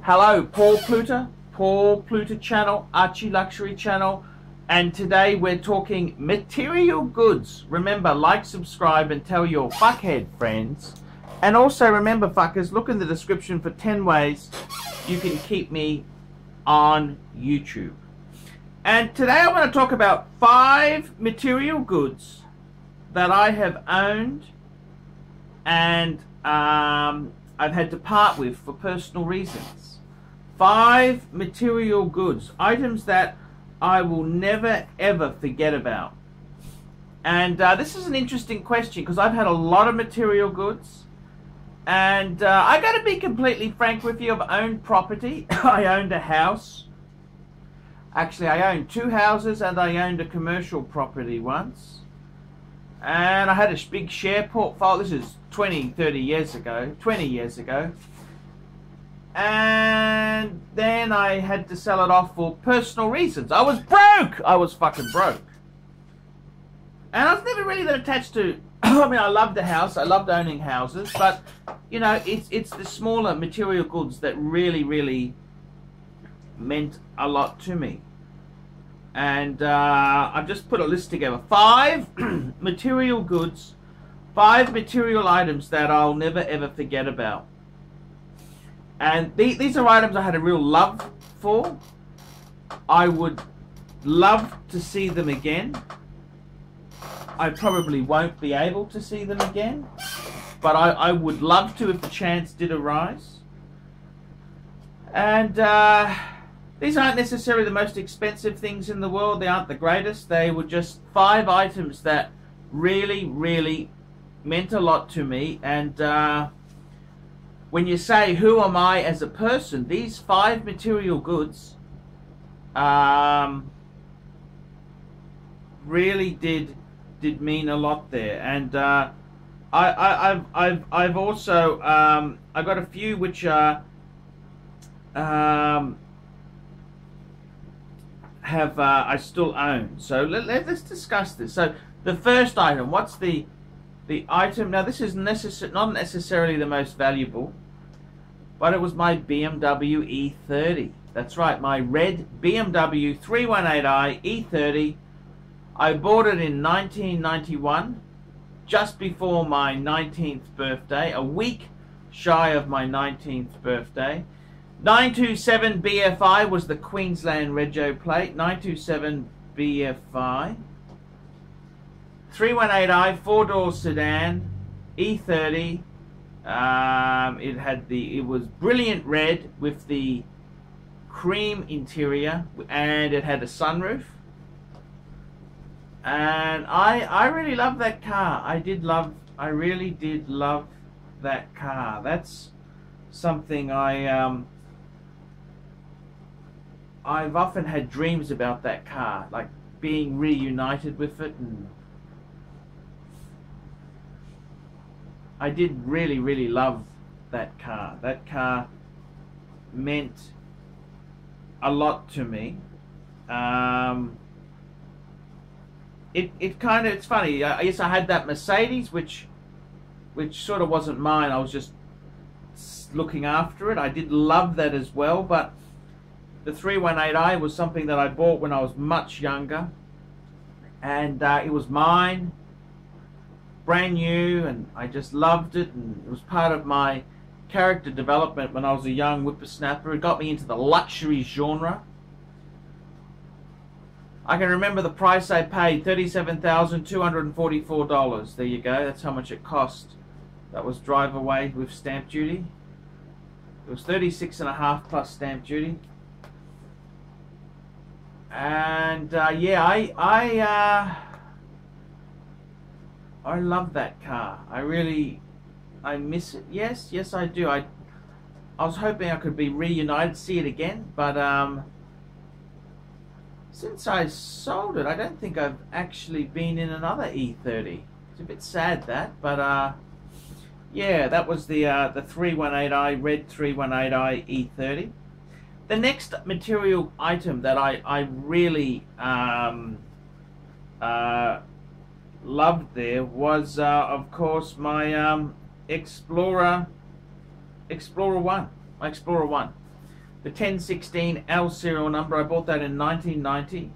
Hello, Paul Pluter channel, ArchieLuxury channel, and today we're talking material goods. Remember, like, subscribe, and tell your fuckhead friends. And also remember, fuckers, look in the description for 10 ways you can keep me on YouTube. And today I want to talk about 5 material goods that I have owned and I've had to part with for personal reasons. 5 material goods, items that I will never ever forget about. And this is an interesting question because I've had a lot of material goods, and I got to be completely frank with you. I've owned property. I owned a house. Actually, I owned 2 houses, and I owned a commercial property once. And I had a big share portfolio. This is 20 years ago. And then I had to sell it off for personal reasons. I was broke. I was fucking broke. And I was never really that attached to, I mean, I loved the house. I loved owning houses. But, you know, it's the smaller material goods that really meant a lot to me. And I've just put a list together. 5 material goods, 5 material items that I'll never ever forget about. And these are items I had a real love for. I would love to see them again. I probably won't be able to see them again, but I would love to if the chance did arise. And these aren't necessarily the most expensive things in the world. They aren't the greatest. They were just 5 items that really meant a lot to me. And when you say, who am I as a person, these 5 material goods really did mean a lot there. And I've also I got a few which are I still own. So let's discuss this. So the first item, what's the item? Now this is not necessarily the most valuable, but it was my BMW E30. That's right, my red BMW 318i E30. I bought it in 1991, just before my 19th birthday, a week shy of my 19th birthday. 927 BFI was the Queensland rego plate. 927 BFI. 318i 4-door sedan E30. It was brilliant red with the cream interior, and it had a sunroof. And I really love that car. I really did love that car. That's something I've often had dreams about that car, like being reunited with it, and I did really love that car. That car meant a lot to me. It's funny. Yes, I had that Mercedes, which sort of wasn't mine. I was just looking after it. I did love that as well, but the 318i was something that I bought when I was much younger, and it was mine, brand new, and I just loved it, and it was part of my character development when I was a young whippersnapper. It got me into the luxury genre. I can remember the price I paid, $37,244. There you go, that's how much it cost. That was drive away with stamp duty. It was $36.50 plus stamp duty. And yeah, I love that car. I miss it. Yes I do. I was hoping I could be reunited, see it again, but since I sold it, I don't think I've actually been in another E30. It's a bit sad that, but yeah, that was the 318i, red 318i E30. The next material item that I really loved there was, of course, my Explorer 1. My Explorer 1. The 1016L serial number, I bought that in 1990.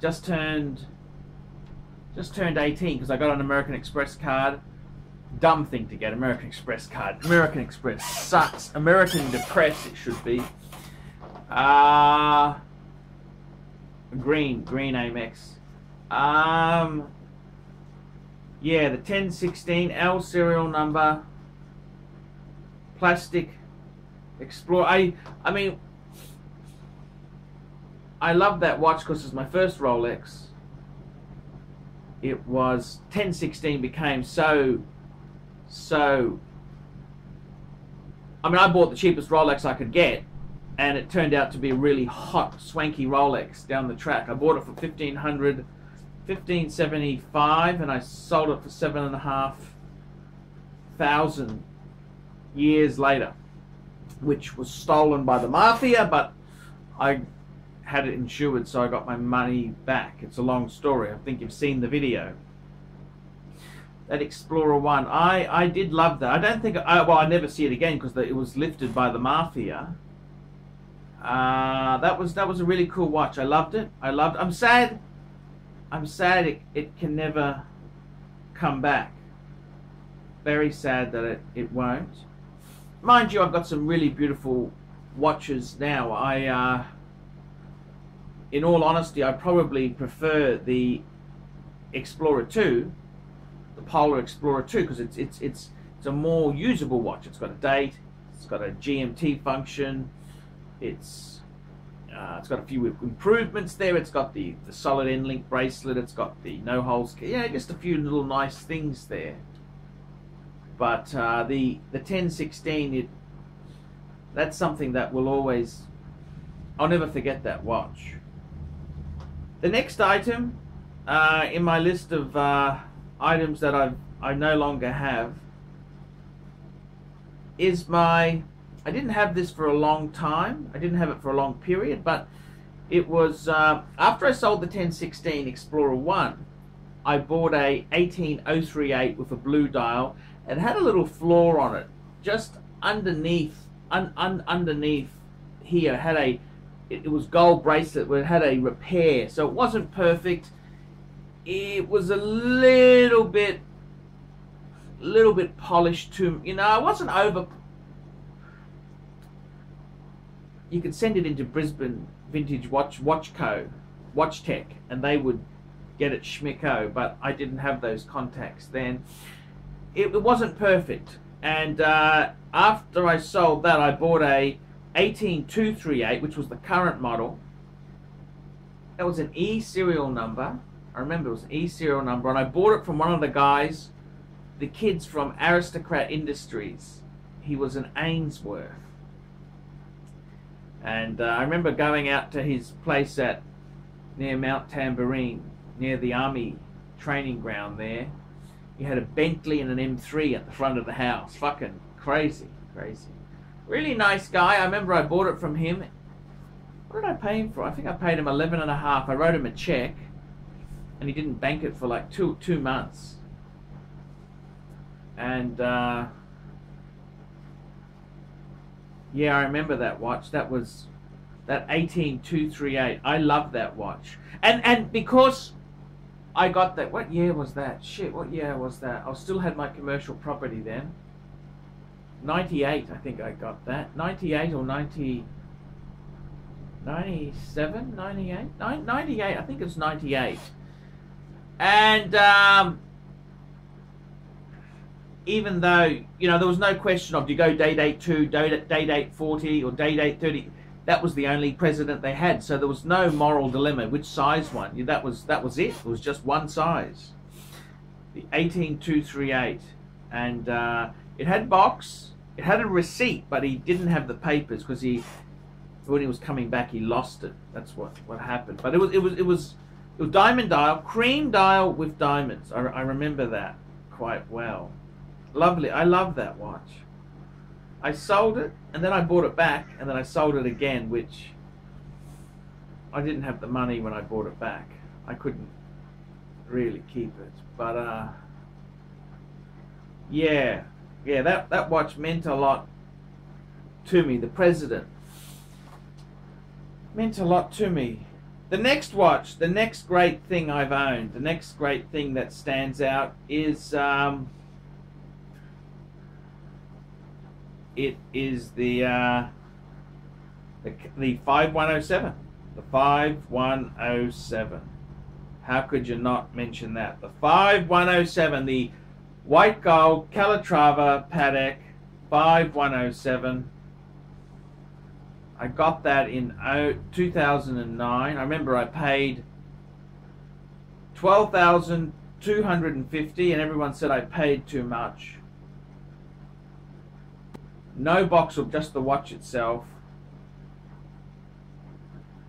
Just turned 18 because I got an American Express card. Dumb thing to get, American Express card. American Express sucks. American Depress it should be. Green Amex. Yeah, the 1016L serial number. Plastic Explorer. I mean, I love that watch because it's my first Rolex. It was 1016 became so. I mean, I bought the cheapest Rolex I could get, and it turned out to be a really hot, swanky Rolex down the track. I bought it for $1575, and I sold it for $7,500 years later, which was stolen by the mafia, but I had it insured, so I got my money back. It's a long story. I think you've seen the video. That Explorer 1, I did love that. I don't think, well, I never see it again because it was lifted by the mafia. That was a really cool watch. I loved it. I'm sad it can never come back. Very sad that it won't. Mind you, I've got some really beautiful watches now. In all honesty, I probably prefer the Explorer 2, the Polar Explorer 2, because it's a more usable watch. It's got a date, it's got a GMT function, it's got a few improvements there. It's got the solid end link bracelet, it's got the no holes, yeah, just a few little nice things there. But the 1016, that's something that will always, I'll never forget that watch. The next item in my list of items that I no longer have is I didn't have this for a long time. I didn't have it for a long period, but it was after I sold the 1016 Explorer 1, I bought a 18038 with a blue dial. It had a little flaw on it, just underneath, underneath here. It was gold bracelet, but it had a repair, so it wasn't perfect. It was a little bit polished too. You know, it wasn't over. You could send it into Brisbane Vintage Watch Tech, and they would get it schmicko. But I didn't have those contacts then. It wasn't perfect, and after I sold that, I bought a 18238, which was the current model. That was an E serial number. I remember it was an E serial number, and I bought it from one of the guys, the kids from Aristocrat Industries. He was an Ainsworth, and I remember going out to his place near Mount Tambourine, near the army training ground there. He had a Bentley and an M3 at the front of the house. Fucking crazy. Really nice guy. I remember I bought it from him. What did I pay him for? I think I paid him $11.50. I wrote him a check, and he didn't bank it for like two months. And yeah, I remember that watch. That was that 18238. I love that watch. And because I got that, what year was that? Shit, what year was that? I still had my commercial property then. 98, I think I got that. 98 or 90, 97, 98? 98, I think it's 98. And even though, you know, there was no question of, do you go day date 2, day date 40, or day date 30? That was the only president they had, so there was no moral dilemma which size one. That was it. It was just one size. The 18238, and it had box. It had a receipt, but he didn't have the papers because when he was coming back, he lost it. That's what happened. But it was diamond dial, cream dial with diamonds. I remember that quite well. Lovely. I love that watch. I sold it, and then I bought it back, and then I sold it again, which I didn't have the money when I bought it back. I couldn't really keep it. But yeah, that watch meant a lot to me, the president. Meant a lot to me. The next watch, the next great thing I've owned, the next great thing that stands out is it is the 5107. The 5107. How could you not mention that? The 5107, the white gold Calatrava Patek 5107. I got that in 2009. I remember I paid $12,250 and everyone said I paid too much. No box or just the watch itself.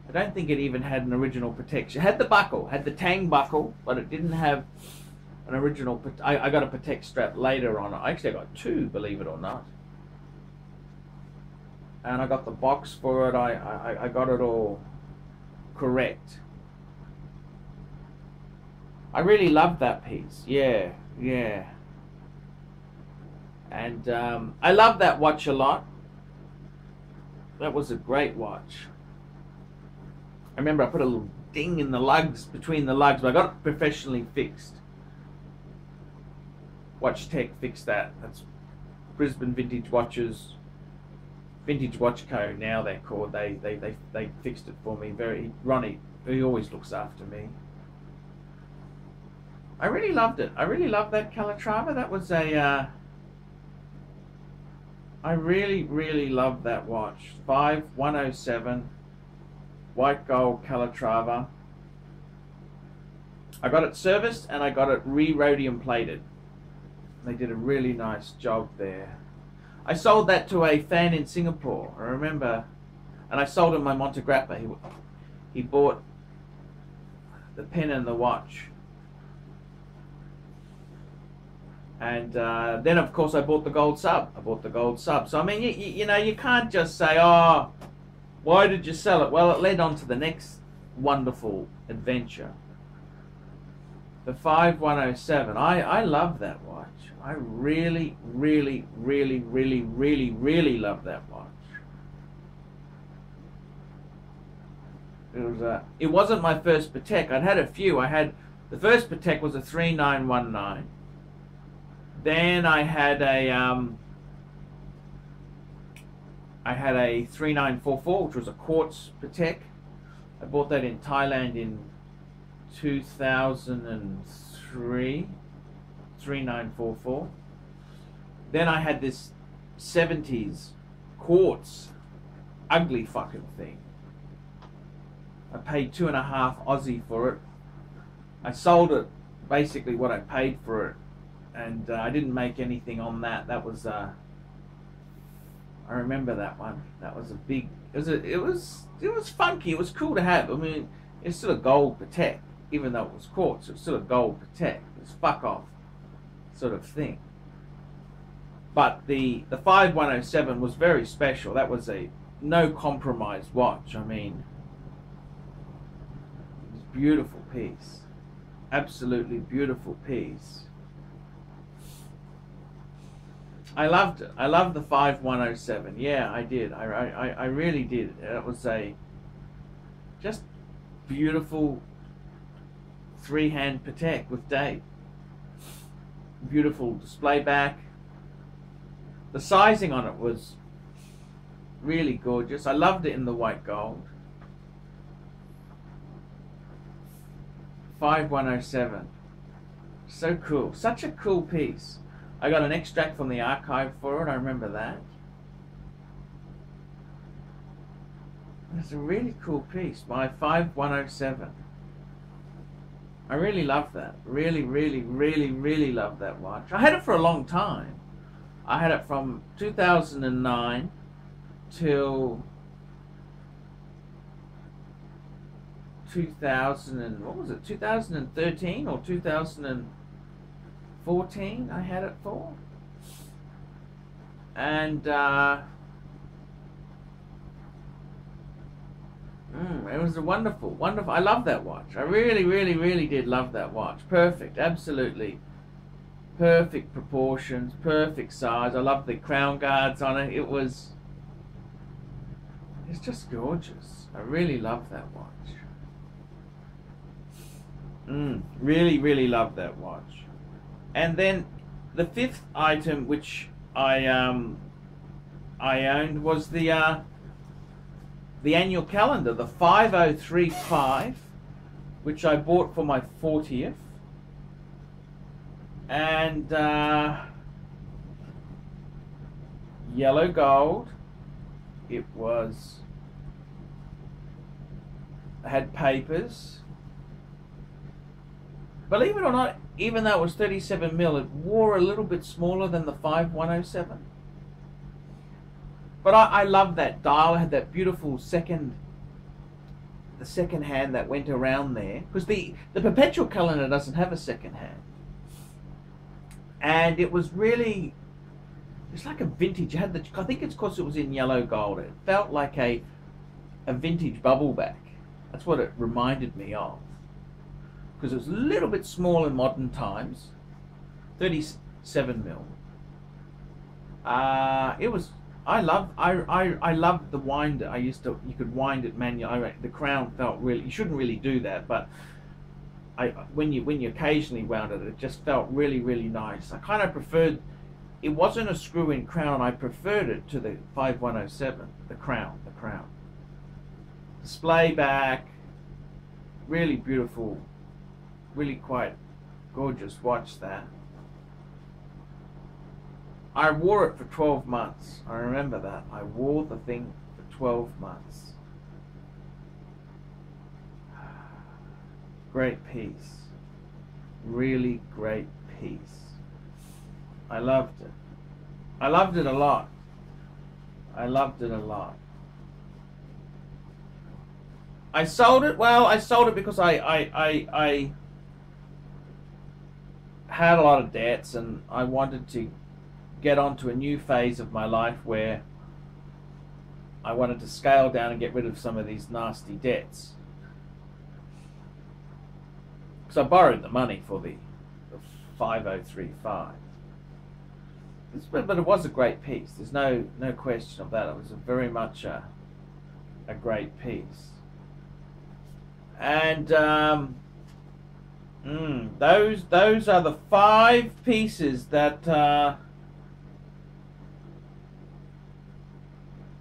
I don't think it even had an original protection. It had the buckle, had the Tang buckle, but it didn't have an original. I got a Patek strap later on. Actually, I got two, believe it or not. And I got the box for it. I got it all correct. I really loved that piece. Yeah, yeah. And I love that watch a lot. That was a great watch. I remember I put a little ding in the lugs, between the lugs, but I got it professionally fixed. Watch Tech fixed that. That's Brisbane Vintage Watches, Vintage Watch Co. Now they're called. They fixed it for me. Ronnie, he always looks after me. I really loved it. I really loved that Calatrava. That was a. I really loved that watch. 5107, white gold Calatrava. I got it serviced and I got it rhodium plated. They did a really nice job there. I sold that to a fan in Singapore, I remember, and I sold him my Montegrappa. He bought the pen and the watch. And then, of course, I bought the gold sub. So, I mean, you know, you can't just say, oh, why did you sell it? Well, it led on to the next wonderful adventure. The 5107. I love that watch. I really love that watch. It wasn't my first Patek. I'd had a few. The first Patek was a 3919. Then I had a 3944, which was a quartz Patek. I bought that in Thailand in 2003. 3944. Then I had this 70s quartz, ugly fucking thing. I paid 2.5 Aussie for it. I sold it basically what I paid for it. And I didn't make anything on that. That was I remember that one. That was a big. It was funky. It was cool to have. I mean, it's still a gold Patek, even though it was quartz. It was still a gold Patek. It's fuck off, sort of thing. But the 5107 was very special. That was a no compromise watch. I mean, it was a beautiful piece. Absolutely beautiful piece. I loved it. I loved the 5107. Yeah, I did. I really did. It was a just beautiful three-hand Patek with date. Beautiful display back. The sizing on it was really gorgeous. I loved it in the white gold. 5107. So cool. Such a cool piece. I got an extract from the archive for it. I remember that. It's a really cool piece. My 5107. I really love that. Really love that watch. I had it for a long time. I had it from 2009 till 2013 or 2014 I had it for. And it was a wonderful. I love that watch. I really did love that watch. Perfect, absolutely perfect proportions, perfect size. I love the crown guards on it. It was It's just gorgeous. I really love that watch. Really, really love that watch. And then the fifth item which I owned was the annual calendar, the 5035, which I bought for my 40th. And yellow gold. It had papers. Believe it or not, even though it was 37 mil, it wore a little bit smaller than the 5107. But I love that dial. It had that beautiful second hand that went around there, because the perpetual calendar doesn't have a second hand. And it was really, it's like a vintage. It had the, I think it's because it was in yellow gold. It felt like a vintage bubble back. That's what it reminded me of. Because it was a little bit small in modern times, 37 mil. It was. I loved the wind. You could wind it manually. The crown felt really. You shouldn't really do that, but when you occasionally wound it, it just felt really, really nice. I kind of preferred. It wasn't a screw-in crown. I preferred it to the 5107. The crown. Display back. Really beautiful. Really quite gorgeous watch that. I wore it for 12 months. I remember that. I wore the thing for 12 months. Great piece. Really great piece. I loved it. I loved it a lot. I loved it a lot. I sold it. Well, I sold it because I had a lot of debts, and I wanted to get onto a new phase of my life where I wanted to scale down and get rid of some of these nasty debts. Because I borrowed the money for the 5035. But it was a great piece. There's no question of that. It was very much a great piece. And those are the 5 pieces that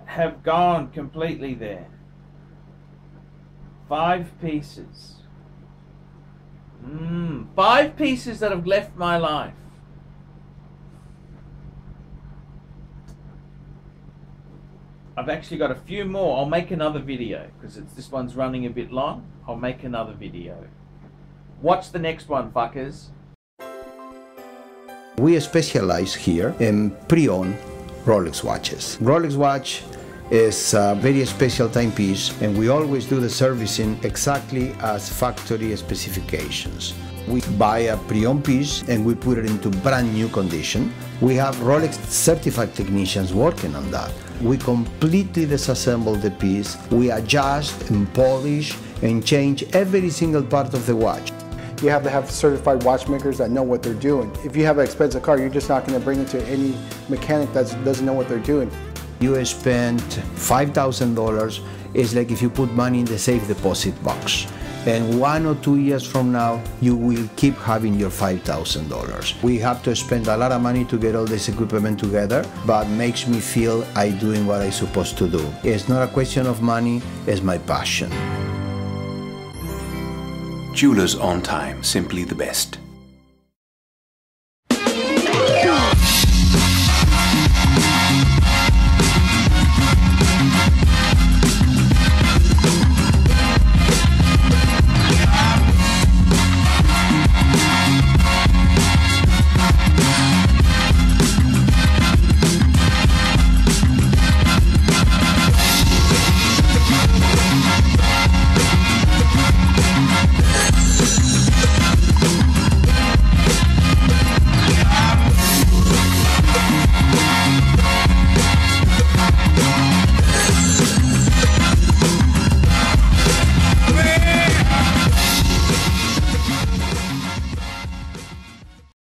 have gone completely there. 5 pieces. 5 pieces that have left my life. I've actually got a few more. I'll make another video because this one's running a bit long. I'll make another video. Watch the next one, fuckers. We specialize here in pre-owned Rolex watches. Rolex watch is a very special timepiece, and we always do the servicing exactly as factory specifications. We buy a pre-owned piece and we put it into brand new condition. We have Rolex certified technicians working on that. We completely disassemble the piece. We adjust and polish and change every single part of the watch. You have to have certified watchmakers that know what they're doing. If you have an expensive car, you're just not going to bring it to any mechanic that doesn't know what they're doing. You spend $5,000, it's like if you put money in the safe deposit box. And 1 or 2 years from now, you will keep having your $5,000. We have to spend a lot of money to get all this equipment together, but makes me feel I'm doing what I'm supposed to do. It's not a question of money, it's my passion. Jewelers on time, simply the best.